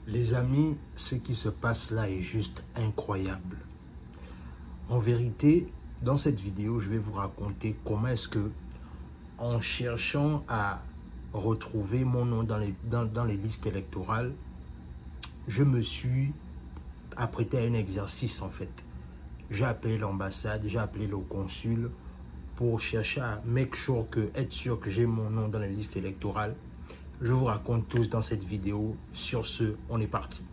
Les amis, ce qui se passe là est juste incroyable. En vérité, dans cette vidéo, je vais vous raconter comment est-ce que, en cherchant à retrouver mon nom dans les listes électorales, je me suis apprêté à un exercice en fait. J'ai appelé l'ambassade, j'ai appelé le consul pour chercher à être sûr que j'ai mon nom dans les listes électorales. Je vous raconte tous dans cette vidéo. Sur ce, on est parti.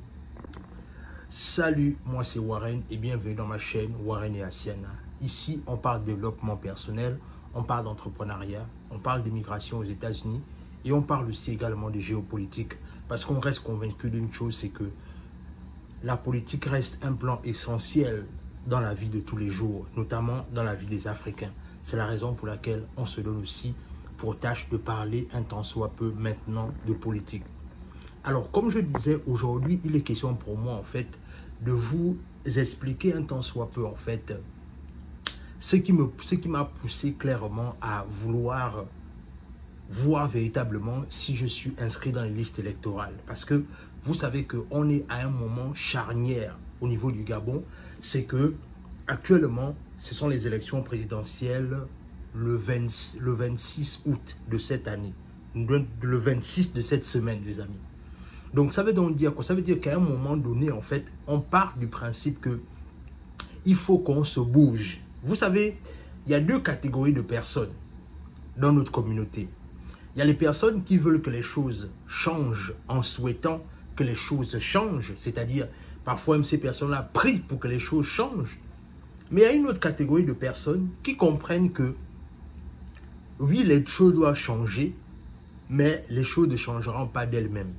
Salut, moi c'est Warren et bienvenue dans ma chaîne Warren et Asiana. Ici, on parle de développement personnel, on parle d'entrepreneuriat, on parle d'immigration aux États-Unis et on parle aussi également de géopolitique. Parce qu'on reste convaincu d'une chose, c'est que la politique reste un plan essentiel dans la vie de tous les jours, notamment dans la vie des Africains. C'est la raison pour laquelle on se donne aussi pour tâche de parler un tant soit peu maintenant de politique. Alors, comme je disais, aujourd'hui, il est question pour moi, en fait, de vous expliquer un tant soit peu, en fait, ce qui m'a poussé clairement à vouloir voir véritablement si je suis inscrit dans les listes électorales. Parce que vous savez qu'on est à un moment charnière au niveau du Gabon. C'est que actuellement, ce sont les élections présidentielles le 26 août de cette année. Le 26 de cette semaine, les amis. Donc, ça veut donc dire quoi? Ça veut dire qu'à un moment donné, en fait, on part du principe que il faut qu'on se bouge. Vous savez, il y a deux catégories de personnes dans notre communauté. Il y a les personnes qui veulent que les choses changent en souhaitant que les choses changent. C'est-à-dire, parfois même ces personnes-là prient pour que les choses changent. Mais il y a une autre catégorie de personnes qui comprennent que oui, les choses doivent changer, mais les choses ne changeront pas d'elles-mêmes.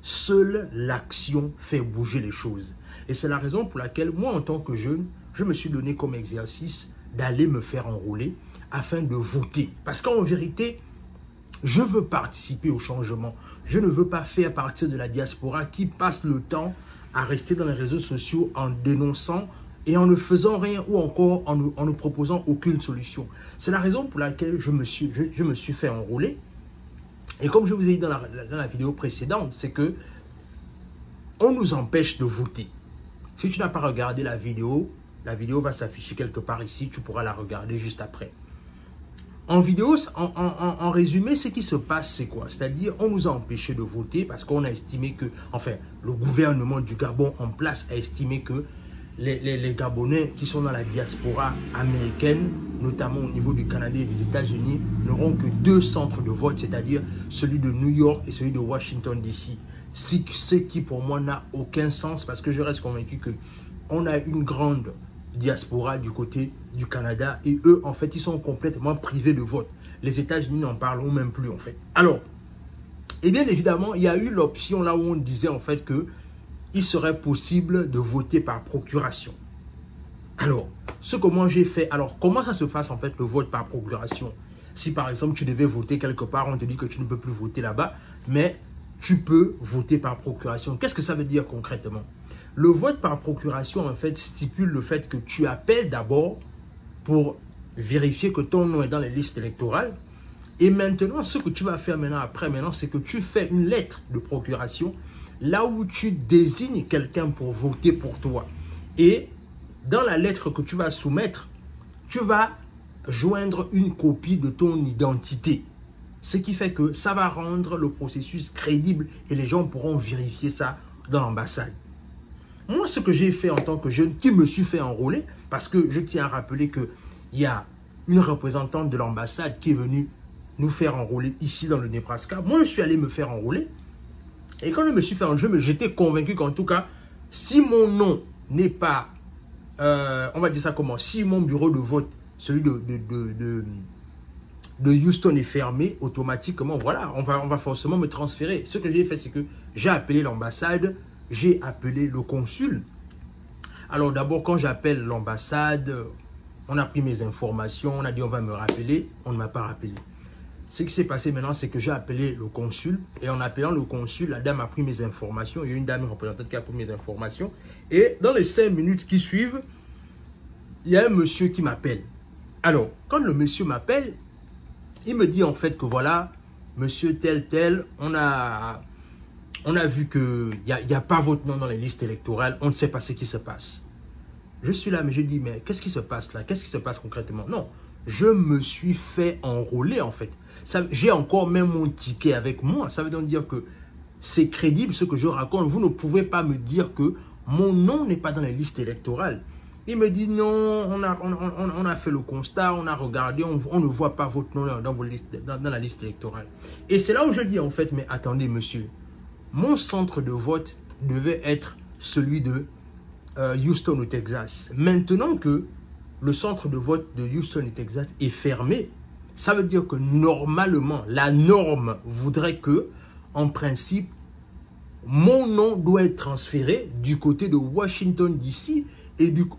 Seule l'action fait bouger les choses. Et c'est la raison pour laquelle, moi, en tant que jeune, je me suis donné comme exercice d'aller me faire enrôler afin de voter. Parce qu'en vérité, je veux participer au changement. Je ne veux pas faire partie de la diaspora qui passe le temps à rester dans les réseaux sociaux en dénonçant et en ne faisant rien ou encore en ne proposant aucune solution. C'est la raison pour laquelle je me suis fait enrôler. Et comme je vous ai dit dans la vidéo précédente, c'est que on nous empêche de voter. Si tu n'as pas regardé la vidéo va s'afficher quelque part ici, tu pourras la regarder juste après. En vidéo, en résumé, ce qui se passe, c'est quoi? C'est-à-dire, on nous a empêché de voter parce qu'on a estimé que, enfin, le gouvernement du Gabon en place a estimé que les Gabonais qui sont dans la diaspora américaine, notamment au niveau du Canada et des États-Unis, n'auront que deux centres de vote, c'est-à-dire celui de New York et celui de Washington DC. Ce qui pour moi n'a aucun sens parce que je reste convaincu qu'on a une grande diaspora du côté du Canada et eux, en fait, ils sont complètement privés de vote. Les États-Unis n'en parlons même plus, en fait. Alors, et bien évidemment, il y a eu l'option là où on disait en fait que il serait possible de voter par procuration. Alors, ce que moi j'ai fait, alors comment ça se passe en fait le vote par procuration? Si par exemple tu devais voter quelque part, on te dit que tu ne peux plus voter là-bas, mais tu peux voter par procuration. Qu'est-ce que ça veut dire concrètement? Le vote par procuration en fait stipule le fait que tu appelles d'abord pour vérifier que ton nom est dans les listes électorales. Et maintenant, ce que tu vas faire maintenant, c'est que tu fais une lettre de procuration là où tu désignes quelqu'un pour voter pour toi. Et dans la lettre que tu vas soumettre, tu vas joindre une copie de ton identité. Ce qui fait que ça va rendre le processus crédible et les gens pourront vérifier ça dans l'ambassade. Moi, ce que j'ai fait en tant que jeune, qui me suis fait enrôler, parce que je tiens à rappeler qu'il y a une représentante de l'ambassade qui est venue nous faire enrôler ici dans le Nebraska. Moi, je suis allé me faire enrôler. Et quand je me suis fait enrôler, j'étais convaincu qu'en tout cas, si mon nom n'est pas, on va dire ça comment, si mon bureau de vote, celui de Houston est fermé, automatiquement, voilà, on va forcément me transférer. Ce que j'ai fait, c'est que j'ai appelé l'ambassade, j'ai appelé le consul. Alors d'abord, quand j'appelle l'ambassade, on a pris mes informations, on a dit on va me rappeler, on ne m'a pas rappelé. Ce qui s'est passé maintenant, c'est que j'ai appelé le consul et en appelant le consul, la dame a pris mes informations. Il y a une dame représentante qui a pris mes informations. Et dans les 5 minutes qui suivent, il y a un monsieur qui m'appelle. Alors, quand le monsieur m'appelle, il me dit en fait que voilà, monsieur tel, on a On a vu qu'il n'y a pas votre nom dans les listes électorales. On ne sait pas ce qui se passe. Je suis là, mais je dis, mais qu'est-ce qui se passe là? Qu'est-ce qui se passe concrètement? Non, je me suis fait enrôler en fait. J'ai encore même mon ticket avec moi. Ça veut donc dire que c'est crédible ce que je raconte. Vous ne pouvez pas me dire que mon nom n'est pas dans les listes électorales. Il me dit non, on a fait le constat, on a regardé, on ne voit pas votre nom dans la liste électorale. Et c'est là où je dis en fait, mais attendez monsieur, mon centre de vote devait être celui de Houston au Texas. Maintenant que le centre de vote de Houston au Texas est fermé, ça veut dire que normalement, la norme voudrait que, en principe, mon nom doit être transféré du côté de Washington DC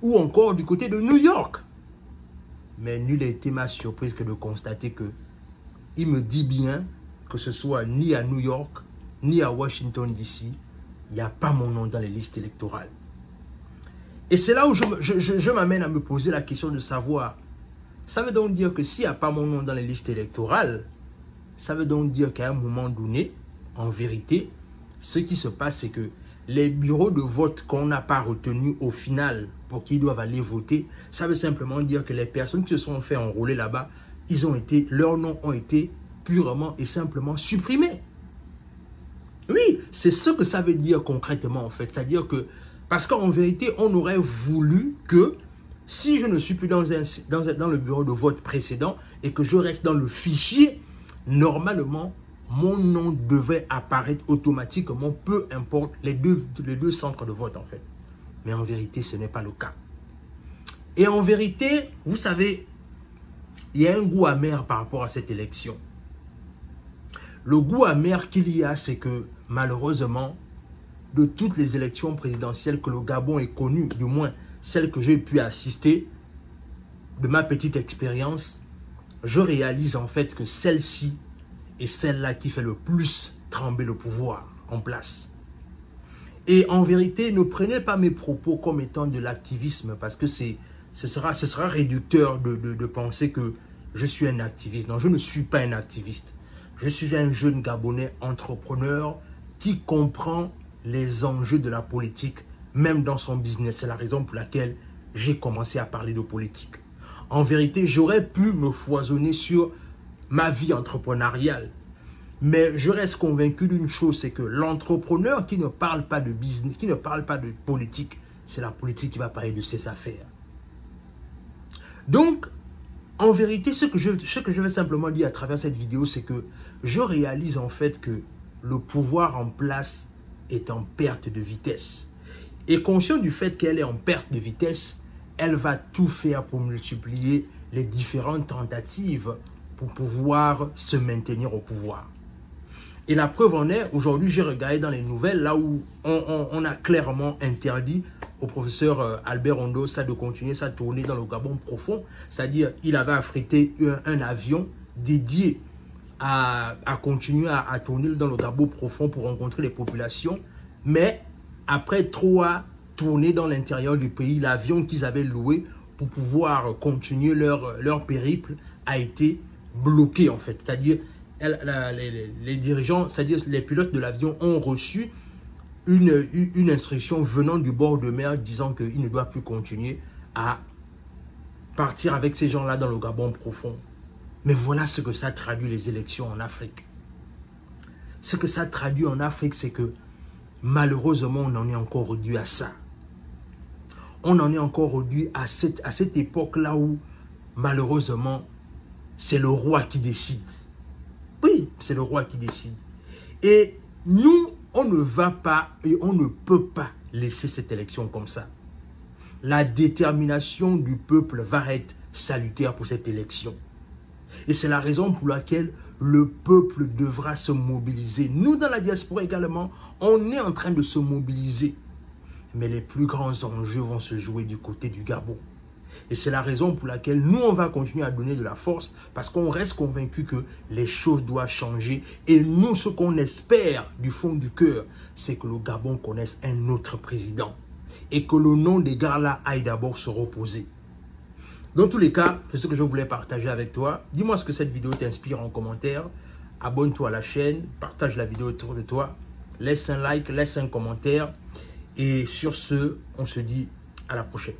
ou encore du côté de New York. Mais nul n'a été ma surprise que de constater que il me dit bien que ce soit ni à New York, ni à Washington DC, il n'y a pas mon nom dans les listes électorales. Et c'est là où je m'amène à me poser la question de savoir, ça veut donc dire que s'il n'y a pas mon nom dans les listes électorales, ça veut donc dire qu'à un moment donné, en vérité, ce qui se passe, c'est que les bureaux de vote qu'on n'a pas retenus au final pour qu'ils doivent aller voter, ça veut simplement dire que les personnes qui se sont fait enrôler là-bas, leurs noms ont été purement et simplement supprimés. Oui, c'est ce que ça veut dire concrètement en fait. C'est-à-dire que, parce qu'en vérité, on aurait voulu que si je ne suis plus dans le bureau de vote précédent et que je reste dans le fichier, normalement, mon nom devait apparaître automatiquement, peu importe les deux centres de vote en fait. Mais en vérité, ce n'est pas le cas. Et en vérité, vous savez, il y a un goût amer par rapport à cette élection. Le goût amer qu'il y a, c'est que malheureusement, de toutes les élections présidentielles que le Gabon ait connues, du moins celles que j'ai pu assister, de ma petite expérience, je réalise en fait que celle-ci est celle-là qui fait le plus trembler le pouvoir en place. Et en vérité, ne prenez pas mes propos comme étant de l'activisme parce que ce sera réducteur de penser que je suis un activiste. Non, je ne suis pas un activiste. Je suis un jeune Gabonais entrepreneur qui comprend les enjeux de la politique, même dans son business. C'est la raison pour laquelle j'ai commencé à parler de politique. En vérité, j'aurais pu me foisonner sur ma vie entrepreneuriale. Mais je reste convaincu d'une chose, c'est que l'entrepreneur qui ne parle pas de business, qui ne parle pas de politique, c'est la politique qui va parler de ses affaires. Donc, en vérité, ce que je vais simplement dire à travers cette vidéo, c'est que je réalise en fait que le pouvoir en place est en perte de vitesse. Et conscient du fait qu'elle est en perte de vitesse, elle va tout faire pour multiplier les différentes tentatives pour pouvoir se maintenir au pouvoir. Et la preuve en est, aujourd'hui, j'ai regardé dans les nouvelles, là où on a clairement interdit au professeur Albert Ondossa de continuer sa tournée dans le Gabon profond. C'est-à-dire, il avait affrété un avion dédié à continuer à tourner dans le Gabon profond pour rencontrer les populations. Mais après 3 tournées dans l'intérieur du pays, l'avion qu'ils avaient loué pour pouvoir continuer leur périple a été bloqué en fait. C'est-à-dire, les dirigeants, c'est-à-dire les pilotes de l'avion ont reçu une instruction venant du bord de mer disant qu'ils ne doivent plus continuer à partir avec ces gens-là dans le Gabon profond. Mais voilà ce que ça traduit les élections en Afrique. Ce que ça traduit en Afrique, c'est que malheureusement, on en est encore réduit à ça. On en est encore réduit à cette époque-là où, malheureusement, c'est le roi qui décide. Oui, c'est le roi qui décide. Et nous, on ne va pas et on ne peut pas laisser cette élection comme ça. La détermination du peuple va être salutaire pour cette élection. Et c'est la raison pour laquelle le peuple devra se mobiliser. Nous, dans la diaspora également, on est en train de se mobiliser. Mais les plus grands enjeux vont se jouer du côté du Gabon. Et c'est la raison pour laquelle nous, on va continuer à donner de la force parce qu'on reste convaincu que les choses doivent changer. Et nous, ce qu'on espère du fond du cœur, c'est que le Gabon connaisse un autre président. Et que le nom des gars-là aille d'abord se reposer. Dans tous les cas, c'est ce que je voulais partager avec toi. Dis-moi ce que cette vidéo t'inspire en commentaire. Abonne-toi à la chaîne, partage la vidéo autour de toi. laisse un like, laisse un commentaire. Et sur ce, on se dit à la prochaine.